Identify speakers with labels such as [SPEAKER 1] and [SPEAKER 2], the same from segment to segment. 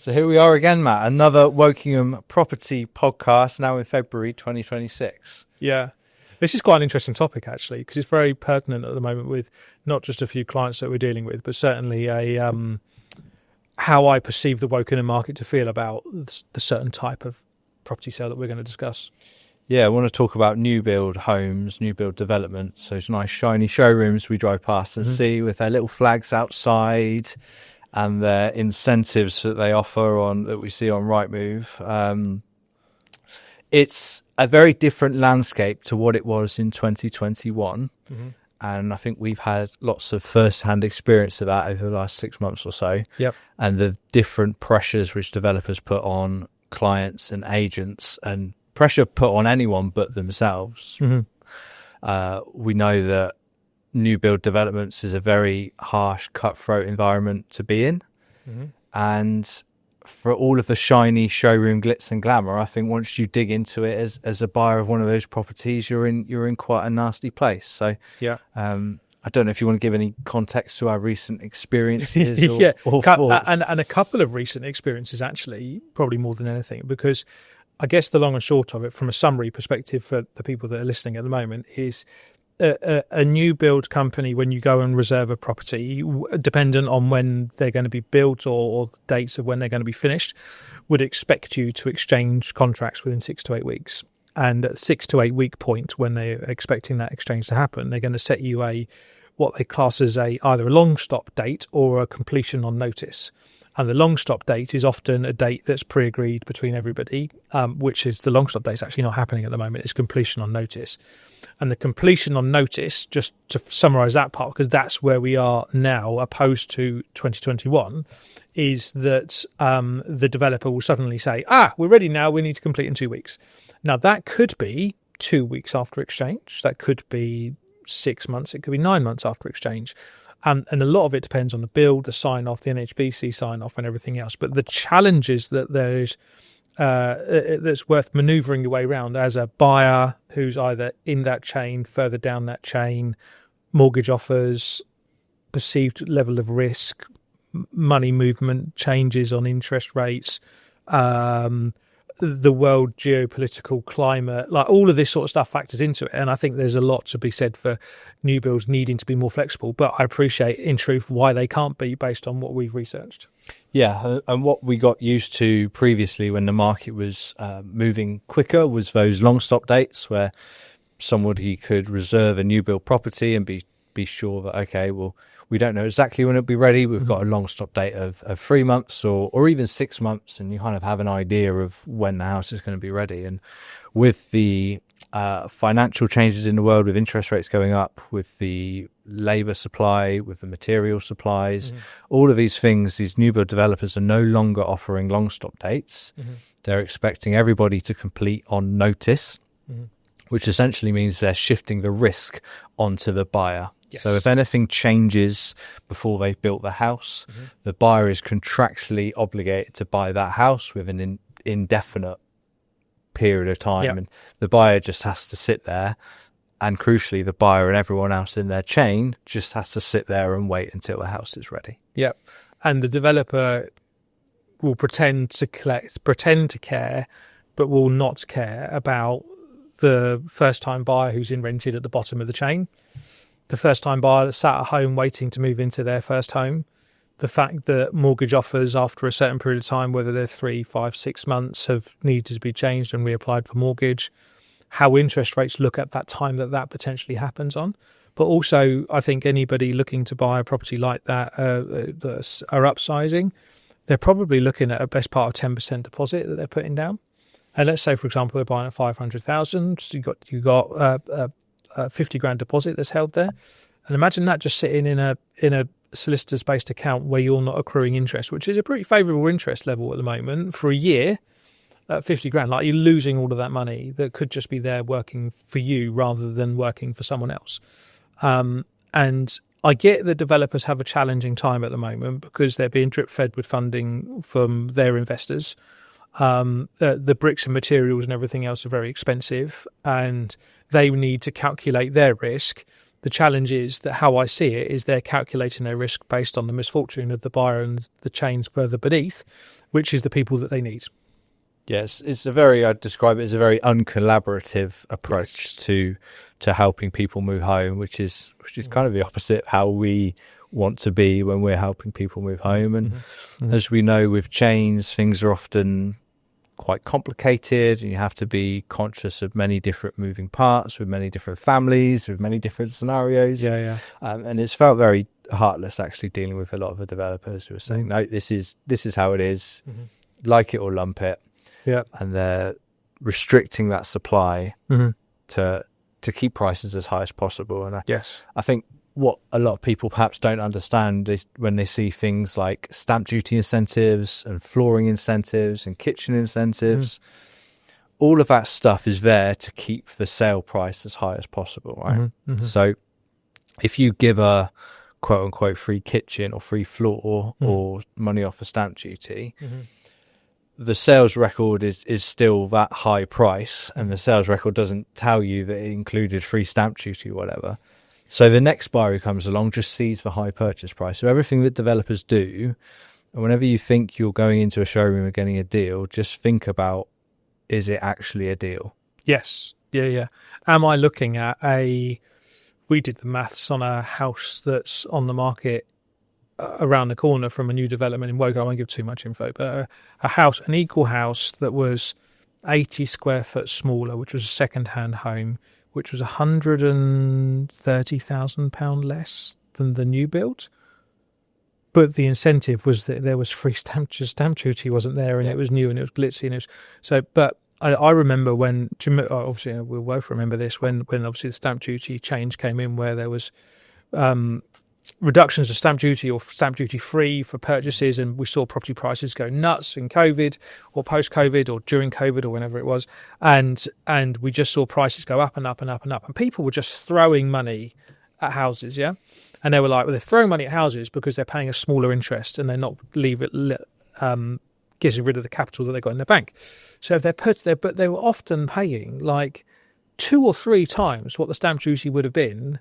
[SPEAKER 1] So here we are again, Matt. Another Wokingham Property Podcast, now in February 2026.
[SPEAKER 2] Yeah. This is quite an interesting topic, actually, because it's very pertinent at the moment with not just a few clients that we're dealing with, but certainly how I perceive the Wokingham market to feel about the certain type of property sale that we're going to discuss.
[SPEAKER 1] Yeah, I want to talk about new build homes, new build developments. Those nice shiny showrooms we drive past and see with their little flags outside and their incentives that they offer on that we see on Rightmove. It's a very different landscape to what it was in 2021. And I think we've had lots of first-hand experience of that over the last 6 months or so.
[SPEAKER 2] Yep.
[SPEAKER 1] And the different pressures which developers put on clients and agents, and pressure put on anyone but themselves. We know that new build developments is a very harsh, cutthroat environment to be in. And for all of the shiny showroom glitz and glamour, I think once you dig into it as a buyer of one of those properties, you're in quite a nasty place. So
[SPEAKER 2] Yeah.
[SPEAKER 1] I don't know if you want to give any context to our recent experiences or thoughts.
[SPEAKER 2] And a couple of recent experiences, actually, probably more than anything, because I guess the long and short of it, from a summary perspective for the people that are listening at the moment, is a new build company, when you go and reserve a property, dependent on when they're going to be built or dates of when they're going to be finished, would expect you to exchange contracts within 6 to 8 weeks. And at 6 to 8 week point, when they're expecting that exchange to happen, they're going to set you what they class as either a long stop date or a completion on notice. And the long stop date is often a date that's pre-agreed between everybody, which is the long stop date is actually not happening at the moment. It's completion on notice. And the completion on notice, just to summarise that part, because that's where we are now, opposed to 2021, is that the developer will suddenly say, we're ready now, we need to complete in 2 weeks. Now, that could be 2 weeks after exchange. That could be 6 months. It could be 9 months after exchange. And a lot of it depends on the build, the sign-off, the NHBC sign-off and everything else. But the challenges that there's that's worth manoeuvring your way around as a buyer who's either in that chain, further down that chain, mortgage offers, perceived level of risk, money movement, changes on interest rates, the world geopolitical climate, like all of this sort of stuff factors into it. And I think there's a lot to be said for new builds needing to be more flexible, but I appreciate in truth why they can't be based on what we've researched.
[SPEAKER 1] Yeah, and what we got used to previously when the market was moving quicker was those long stop dates where somebody could reserve a new build property and be sure that, okay, well, we don't know exactly when it'll be ready. We've got a long stop date of 3 months or even 6 months, and you kind of have an idea of when the house is going to be ready. And with the financial changes in the world, with interest rates going up, with the labour supply, with the material supplies, all of these things, these new build developers are no longer offering long stop dates. They're expecting everybody to complete on notice, which essentially means they're shifting the risk onto the buyer.
[SPEAKER 2] Yes.
[SPEAKER 1] So if anything changes before they've built the house, the buyer is contractually obligated to buy that house with an indefinite period of time. And the buyer just has to sit there. And crucially, the buyer and everyone else in their chain just has to sit there and wait until the house is ready.
[SPEAKER 2] Yep. And the developer will pretend to care, but will not care about the first-time buyer who's in rented at the bottom of the chain, the first-time buyer that sat at home waiting to move into their first home, the fact that mortgage offers after a certain period of time, whether they're 3, 5, 6 months, have needed to be changed and reapplied for mortgage, how interest rates look at that time that potentially happens on. But also, I think anybody looking to buy a property like that that are upsizing, they're probably looking at a best part of 10% deposit that they're putting down. And let's say, for example, they're buying at 500,000. So you got 50 grand deposit that's held there, and imagine that just sitting in a solicitor's based account where you're not accruing interest, which is a pretty favourable interest level at the moment for a year. At 50 grand, like you're losing all of that money that could just be there working for you rather than working for someone else. And I get that developers have a challenging time at the moment because they're being drip fed with funding from their investors. The bricks and materials and everything else are very expensive, and they need to calculate their risk The challenge is that how I see it is they're calculating their risk based on the misfortune of the buyer and the chains further beneath, which is the people that they need.
[SPEAKER 1] Yes, I'd describe it as a very uncollaborative approach to helping people move home, which is kind of the opposite of how we want to be when we're helping people move home. And as we know, with chains, things are often quite complicated, and you have to be conscious of many different moving parts with many different families, with many different scenarios. And it's felt very heartless actually dealing with a lot of the developers who are saying, no, this is how it is, like it or lump it. And they're restricting that supply to keep prices as high as possible. And I think what a lot of people perhaps don't understand is when they see things like stamp duty incentives and flooring incentives and kitchen incentives, all of that stuff is there to keep the sale price as high as possible, right? So if you give a quote unquote free kitchen or free floor or money off for stamp duty, the sales record is still that high price, and the sales record doesn't tell you that it included free stamp duty or whatever. So the next buyer who comes along just sees the high purchase price. So everything that developers do, and whenever you think you're going into a showroom and getting a deal, just think about, is it actually a deal?
[SPEAKER 2] Yes. Yeah. Am I looking at we did the maths on a house that's on the market around the corner from a new development in Wokingham. I won't give too much info, but an equal house that was 80 square foot smaller, which was a second-hand home, which was £130,000 less than the new build. But the incentive was that there was free stamp duty wasn't there, and it was new and it was glitzy, and it was so. But I remember when, obviously we'll both remember this, when obviously the stamp duty change came in, where there was reductions of stamp duty or stamp duty free for purchases, and we saw property prices go nuts in COVID or post-COVID or during COVID or whenever it was, and we just saw prices go up and up and up and up, and people were just throwing money at houses, and they were like, well, they're throwing money at houses because they're paying a smaller interest and they're not getting rid of the capital that they got in their bank. So if but they were often paying like 2 or 3 times what the stamp duty would have been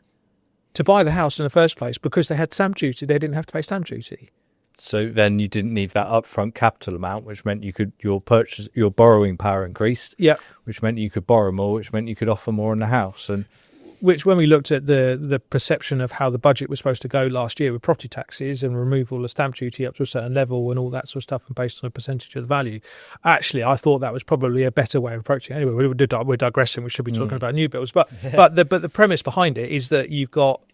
[SPEAKER 2] to buy the house in the first place, because they had stamp duty. They didn't have to pay stamp duty.
[SPEAKER 1] So then you didn't need that upfront capital amount, which meant your borrowing power increased. Which meant you could borrow more, which meant you could offer more on the house. And
[SPEAKER 2] which, when we looked at the perception of how the budget was supposed to go last year with property taxes and removal of stamp duty up to a certain level and all that sort of stuff, and based on a percentage of the value, actually I thought that was probably a better way of approaching it. Anyway, we're digressing. We should be talking about new builds, but the premise behind it is that you've got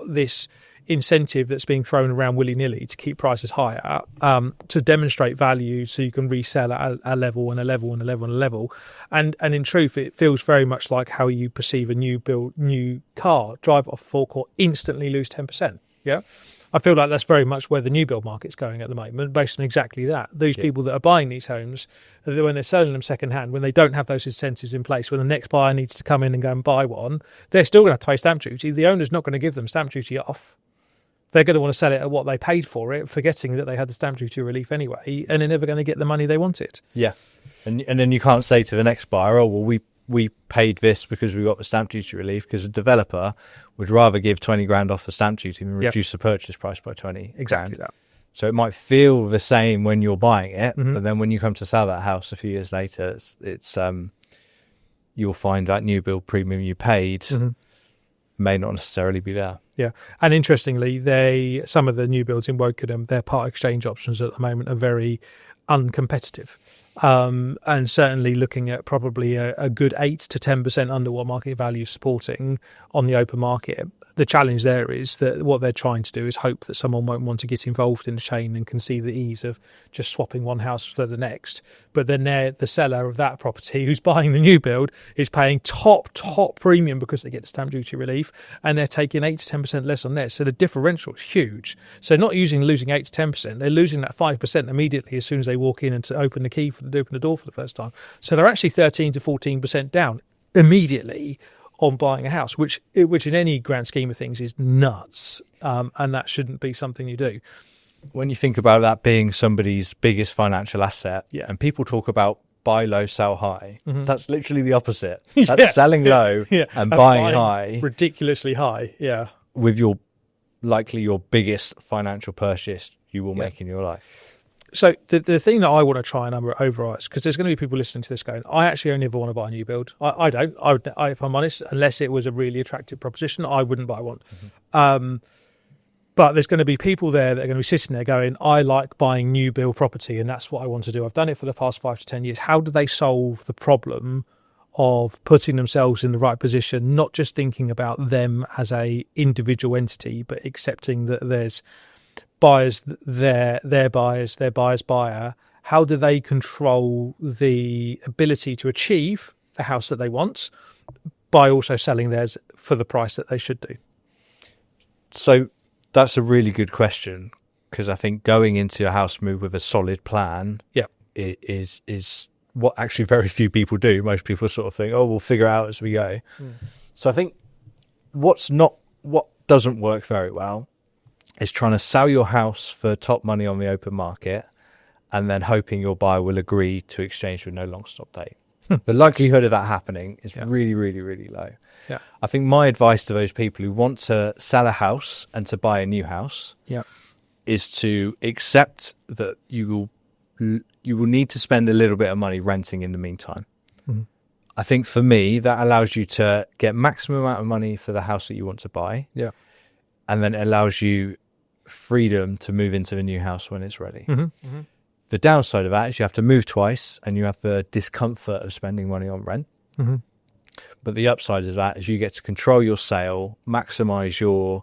[SPEAKER 2] this incentive that's being thrown around willy-nilly to keep prices higher, to demonstrate value, so you can resell at a level and a level and a level and a level. And in truth, it feels very much like how you perceive a new car, drive off forecourt, instantly lose 10%. Yeah, I feel like that's very much where the new build market's going at the moment, based on exactly that. These people that are buying these homes, when they're selling them second hand, when they don't have those incentives in place, when the next buyer needs to come in and go and buy one, they're still going to have to pay stamp duty. The owner's not going to give them stamp duty off. They're going to want to sell it at what they paid for it, forgetting that they had the stamp duty relief anyway, and they're never going to get the money they wanted. Yeah.
[SPEAKER 1] And then you can't say to the next buyer, oh, well, we paid this because we got the stamp duty relief, because the developer would rather give 20 grand off the stamp duty and reduce the purchase price by 20
[SPEAKER 2] Exactly
[SPEAKER 1] grand.
[SPEAKER 2] That.
[SPEAKER 1] So it might feel the same when you're buying it, but then when you come to sell that house a few years later, it's you'll find that new build premium you paid may not necessarily be there.
[SPEAKER 2] Yeah, and interestingly, some of the new builds in Wokingham, their part exchange options at the moment are very uncompetitive, and certainly looking at probably a good 8 to 10% under what market value is supporting on the open market. The challenge there is that what they're trying to do is hope that someone won't want to get involved in the chain and can see the ease of just swapping one house for the next. But then the seller of that property who's buying the new build is paying top premium because they get the stamp duty relief, and they're taking 8 to 10% less on theirs. So the differential is huge. So not losing 8 to 10%, they're losing that 5% immediately as soon as they walk in and to open the door for the first time. So they're actually 13 to 14% down immediately on buying a house, which in any grand scheme of things is nuts, and that shouldn't be something you do.
[SPEAKER 1] When you think about that being somebody's biggest financial asset, and people talk about buy low, sell high.
[SPEAKER 2] Mm-hmm.
[SPEAKER 1] That's literally the opposite. That's selling low and buying high.
[SPEAKER 2] Ridiculously high, yeah.
[SPEAKER 1] With your biggest financial purchase you will make in your life.
[SPEAKER 2] So the thing that I want to try and override, because there's going to be people listening to this going, I actually only ever want to buy a new build. I don't. If I'm honest, unless it was a really attractive proposition, I wouldn't buy one. Mm-hmm. But there's going to be people there that are going to be sitting there going, I like buying new build property and that's what I want to do. I've done it for the past 5 to 10 years. How do they solve the problem of putting themselves in the right position, not just thinking about them as a individual entity, but accepting that there's buyers, their buyers, their buyer's buyer? How do they control the ability to achieve the house that they want by also selling theirs for the price that they should do?
[SPEAKER 1] So that's a really good question, because I think going into a house move with a solid plan is what actually very few people do. Most people sort of think, oh, we'll figure it out as we go. So I think what doesn't work very well is trying to sell your house for top money on the open market and then hoping your buyer will agree to exchange with no long stop date. The likelihood of that happening is really, really, really low. Yeah. I think my advice to those people who want to sell a house and to buy a new house is to accept that you will need to spend a little bit of money renting in the meantime. Mm-hmm. I think for me, that allows you to get maximum amount of money for the house that you want to buy. Yeah. And then it allows you freedom to move into the new house when it's ready. Mm-hmm. Mm-hmm. The downside of that is you have to move twice and you have the discomfort of spending money on rent. Mm-hmm. But the upside of that is you get to control your sale, maximize your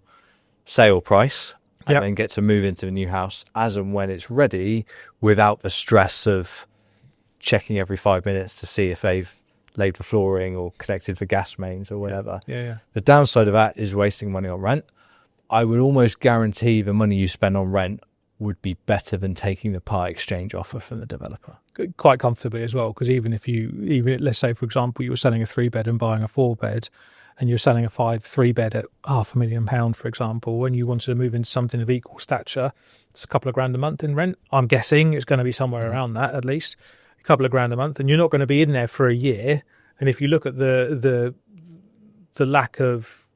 [SPEAKER 1] sale price, and then get to move into the new house as and when it's ready without the stress of checking every 5 minutes to see if they've laid the flooring or connected the gas mains or whatever. The downside of that is wasting money on rent. I would almost guarantee the money you spend on rent would be better than taking the part exchange offer from the developer.
[SPEAKER 2] Quite comfortably as well, because even let's say, for example, you were selling a 3-bed and buying a 4-bed, and you're selling a 3-bed at £500,000, for example, and you wanted to move into something of equal stature, it's a couple of grand a month in rent. I'm guessing it's going to be somewhere around that, at least a couple of grand a month, and you're not going to be in there for a year. And if you look at the lack of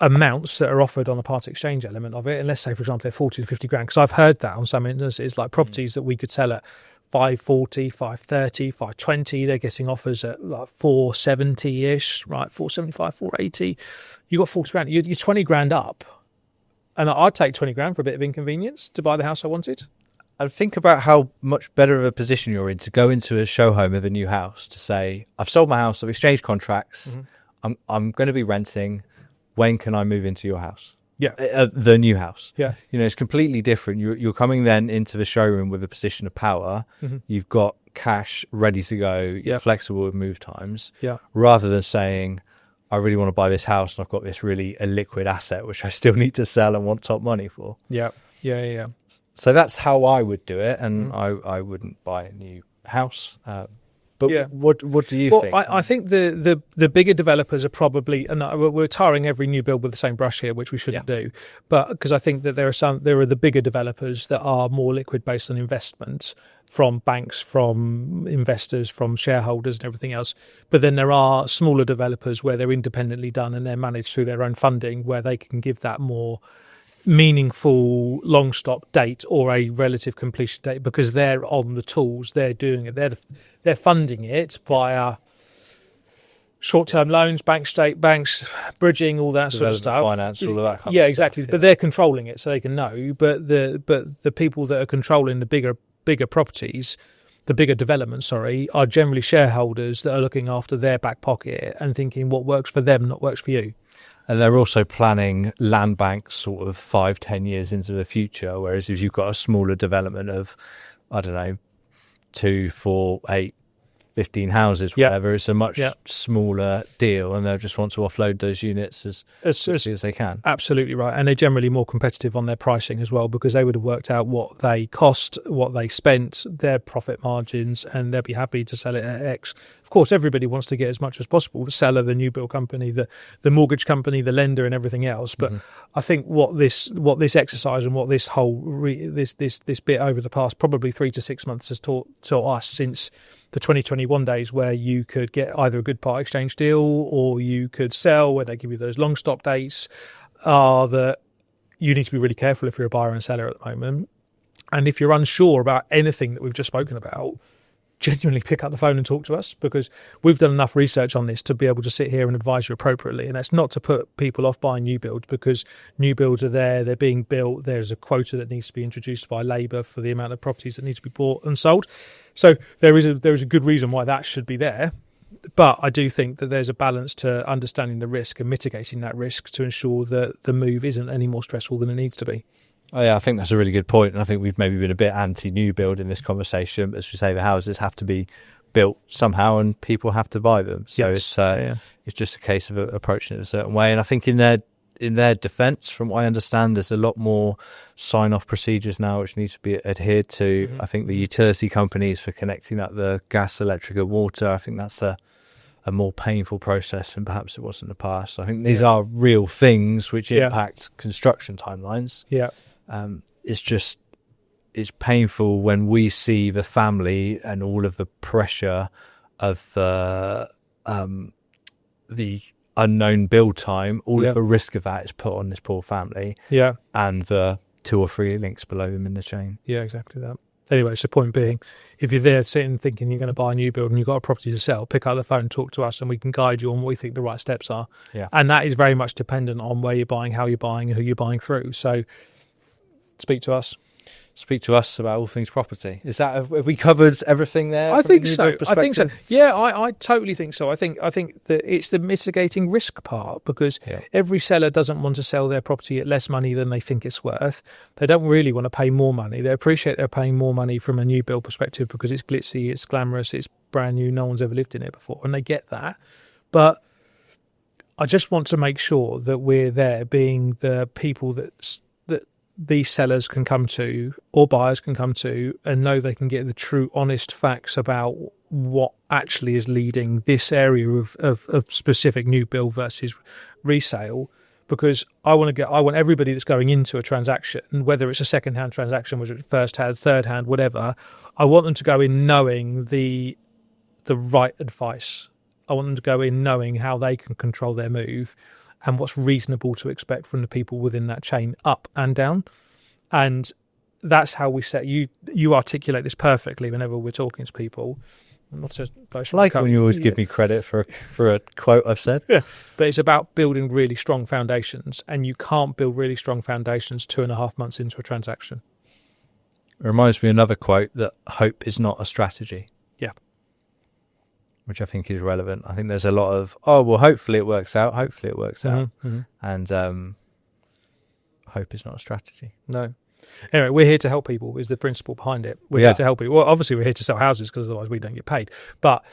[SPEAKER 2] amounts that are offered on the part exchange element of it, and let's say, for example, they're 40 to 50 grand, because I've heard that on some instances, like properties that we could sell at 540, 530, 520, they're getting offers at like 470-ish, right? 475, 480. You got 40 grand, you're 20 grand up. And I'd take 20 grand for a bit of inconvenience to buy the house I wanted.
[SPEAKER 1] And think about how much better of a position you're in to go into a show home of a new house to say, I've sold my house, I've exchanged contracts, I'm going to be renting. When can I move into your house? The new house. It's completely different. You're coming then into the showroom with a position of power. You've got cash ready to go. You're flexible with move times. Rather than saying, I really want to buy this house and I've got this really illiquid asset which I still need to sell and want top money for. So that's how I would do it, and I wouldn't buy a new house. But what do you think?
[SPEAKER 2] I think the bigger developers are probably, and we're tarring every new build with the same brush here, which we shouldn't do, but because I think that there are the bigger developers that are more liquid based on investments from banks, from investors, from shareholders and everything else. But then there are smaller developers where they're independently done and they're managed through their own funding, where they can give that more meaningful long stop date or a relative completion date, because they're on the tools, they're doing it, they're funding it via short-term loans, banks, bridging, all that sort of stuff,
[SPEAKER 1] finance, all of that kind of stuff.
[SPEAKER 2] Exactly. But they're controlling it, so they can know. But the people that are controlling the bigger properties, the bigger developments, are generally shareholders that are looking after their back pocket and thinking what works for them, not works for you.
[SPEAKER 1] And they're also planning land banks sort of 5-10 years into the future, whereas if you've got a smaller development of, I don't know, 2, 4, 8, 15 houses,
[SPEAKER 2] Yeah.
[SPEAKER 1] whatever. It's a much
[SPEAKER 2] Yeah.
[SPEAKER 1] smaller deal, and they'll just want to offload those units as quickly as they can.
[SPEAKER 2] Absolutely right. And they're generally more competitive on their pricing as well, because they would have worked out what they cost, what they spent, their profit margins, and they'll be happy to sell it at X. Of course, everybody wants to get as much as possible, the seller, the new build company, the mortgage company, the lender, and everything else. But I think what this exercise and what this whole this bit over the past probably 3 to 6 months has taught us, since the 2021 days, where you could get either a good part exchange deal or you could sell, where they give you those long stop dates, are that you need to be really careful if you're a buyer and seller at the moment. And if you're unsure about anything that we've just spoken about, genuinely pick up the phone and talk to us, because we've done enough research on this to be able to sit here and advise you appropriately. And that's not to put people off buying new builds, because new builds are there, they're being built, there's a quota that needs to be introduced by Labour for the amount of properties that need to be bought and sold. So there is a good reason why that should be there. But I do think that there's a balance to understanding the risk and mitigating that risk to ensure that the move isn't any more stressful than it needs to be.
[SPEAKER 1] Oh yeah, I think that's a really good point, and I think we've maybe been a bit anti-new build in this conversation. As we say, the houses have to be built somehow, and people have to buy them. So
[SPEAKER 2] Yes.
[SPEAKER 1] it's just a case of approaching it a certain way. And I think in their defence, from what I understand, there's a lot more sign-off procedures now which need to be adhered to. I think the utility companies for connecting up the gas, electric, and water, I think that's a more painful process than perhaps it was in the past. I think these are real things which impact construction timelines.
[SPEAKER 2] Yeah.
[SPEAKER 1] It's painful when we see the family and all of the pressure of the unknown build time, all of the risk of that is put on this poor family.
[SPEAKER 2] Yeah.
[SPEAKER 1] And the 2 or 3 links below them in the chain.
[SPEAKER 2] Yeah, exactly that. Anyway, so point being, if you're there sitting thinking you're going to buy a new build and you've got a property to sell, pick up the phone, talk to us, and we can guide you on what we think the right steps are.
[SPEAKER 1] Yeah.
[SPEAKER 2] And that is very much dependent on where you're buying, how you're buying, and who you're buying through. So speak to us.
[SPEAKER 1] Speak to us about all things property. Is that, have we covered everything there?
[SPEAKER 2] I
[SPEAKER 1] from a
[SPEAKER 2] think
[SPEAKER 1] new
[SPEAKER 2] so.
[SPEAKER 1] build
[SPEAKER 2] I think so.
[SPEAKER 1] perspective?
[SPEAKER 2] Yeah, I totally think so. I think that it's the mitigating risk part, because every seller doesn't want to sell their property at less money than they think it's worth. They don't really want to pay more money. They appreciate they're paying more money from a new build perspective because it's glitzy, it's glamorous, it's brand new, no one's ever lived in it before, and they get that. But I just want to make sure that we're there being the people that these sellers can come to, or buyers can come to, and know they can get the true honest facts about what actually is leading this area of specific new build versus resale. Because I want everybody that's going into a transaction, whether it's a second-hand transaction, whether it's first-hand, third-hand, whatever, I want them to go in knowing the right advice. I want them to go in knowing how they can control their move and what's reasonable to expect from the people within that chain, up and down. And that's how we set you articulate this perfectly whenever we're talking to people. Not to
[SPEAKER 1] like when you always give me credit for a quote I've said.
[SPEAKER 2] Yeah, but it's about building really strong foundations, and you can't build really strong foundations 2.5 months into a transaction.
[SPEAKER 1] It reminds me of another quote, that hope is not a strategy.
[SPEAKER 2] Yeah.
[SPEAKER 1] Which I think is relevant. I think there's a lot of, hopefully it works out. Hopefully it works out.
[SPEAKER 2] Mm-hmm.
[SPEAKER 1] And hope is not a strategy.
[SPEAKER 2] No. Anyway, we're here to help people is the principle behind it. We're here to help people. Well, obviously we're here to sell houses because otherwise we don't get paid. But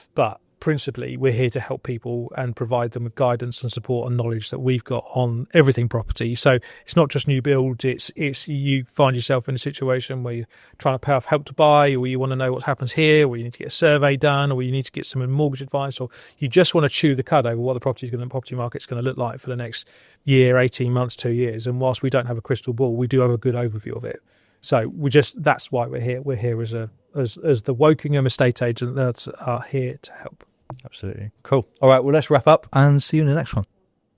[SPEAKER 2] principally we're here to help people and provide them with guidance and support and knowledge that we've got on everything property. So it's not just new build, it's you find yourself in a situation where you're trying to pay off Help to Buy, or you want to know what happens here, or you need to get a survey done, or you need to get some mortgage advice, or you just want to chew the cud over what the property market's going to look like for the next year, 18 months, 2 years. And whilst we don't have a crystal ball, we do have a good overview of it. So that's why we're here. We're here as the Wokingham estate agent that's here to help.
[SPEAKER 1] Absolutely. Cool. All right, well, let's wrap up and see you in the next one.